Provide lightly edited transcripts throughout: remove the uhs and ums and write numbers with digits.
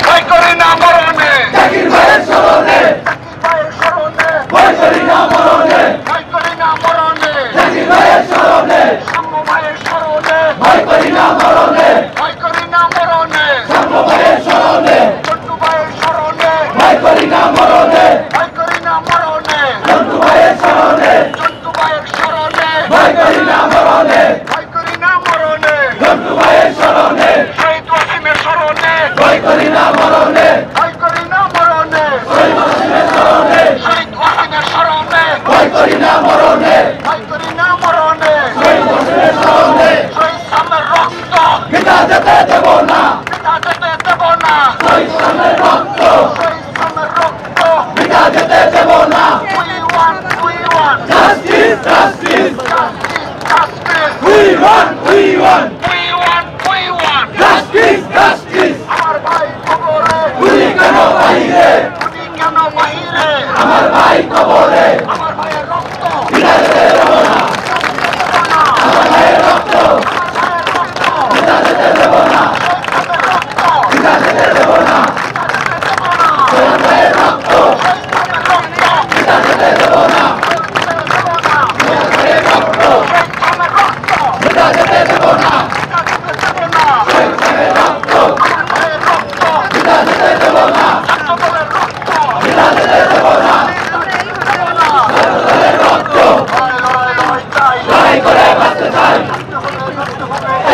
ভয় করি না মরণে, জাকির ভাইয়ের স্মরণে, ভাইয়ের স্মরণে, ভয় করি না মরণে, ভয় করি না মরণে, জাকির ভাইয়ের স্মরণে, শাম্মু ভাইয়ের স্মরণে, ভয় করি না মরণে, ভয় করি না মরণে, শাম্মু ভাইয়ের স্মরণে, চন্টু ভাইয়ের স্মরণে, ভয় করি না মরণে, ভয় করি না মরণে, চন্টু ভাইয়ের স্মরণে, চন্টু ভাইয়ের স্মরণে, ভয় করি না মরণে, ভয় করি না মরণে, চন্টু ভাইয়ের স্মরণে, শহীদ ওয়াসিমের স্মরণে, ভয় করি না মরণে, ভয় করি না মরণে, শহীদ ওয়াসিমের স্মরণে, শহীদ ওয়াসিমের স্মরণে, ভয় করি না মরণে, ভয় করি না মরণে, শহীদ ওয়াসিমের স্মরণে, শহীদ সামের রক্ত পিতা যেতে দেব না, পিতা যেতে দেব না, শহীদ সামের রক্ত, শহীদ সামের রক্ত, পিতা যেতে দেব না, we want justice justice, justice, we want we want justice justice, আমার ভাই কবরে, গুলি কেন বাহিরে, গুলি কেন বাহিরে, আমার ভাই কবরে, আমার ভাইয়ের রক্ত, পিতা যেতে দেব না, আমার ভাইয়ের রক্ত, পিতা যেতে দেব না, পিতা যেতে দেব না, আমার ভাইয়ের রক্ত, পিতা যেতে দেব না, আমার ভাইয়ের রক্ত, পিতা যেতে দেব না, শহীদ সামের রক্ত, পিতা যেতে দেব না, পিতা যেতে দেব না, ভাইয়ের রক্ত, লড়াই করে বাঁচতে চাই,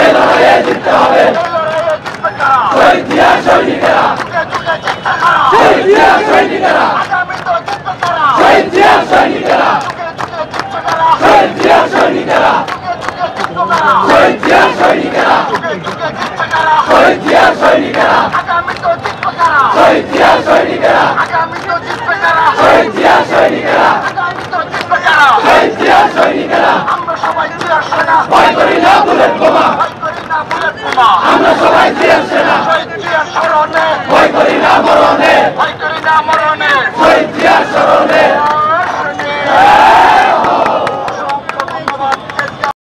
এই লড়াইয়ে জিততে হবে, শহীদ জিয়া সৈনিকেরা, শহীদ জিয়া সৈনিকেরা, শহীদ জিয়া সৈনিকেরা, শহীদ জিয়া সৈনিকেরা, শহীদ জিয়া সৈনিকেরা, শহীদ জিয়া সৈনিকেরা, শহীদ জিয়া সৈনিকেরা, শহীদ জিয়া সৈনিকেরা, শহীদ জিয়া সৈনিকেরা, আমরা সবাই জিয়ার সেনা, ভয় করি না বুলেট বোমা, ভয় করি না বুলেট বোমা, আমরা সবাই জিয়ার সেনা, শহীদ জিয়ার স্মরণে, ভয় করি না মরণে, ভয় করি না মরণে, শহীদ জিয়ার স্মরণে, শহীদ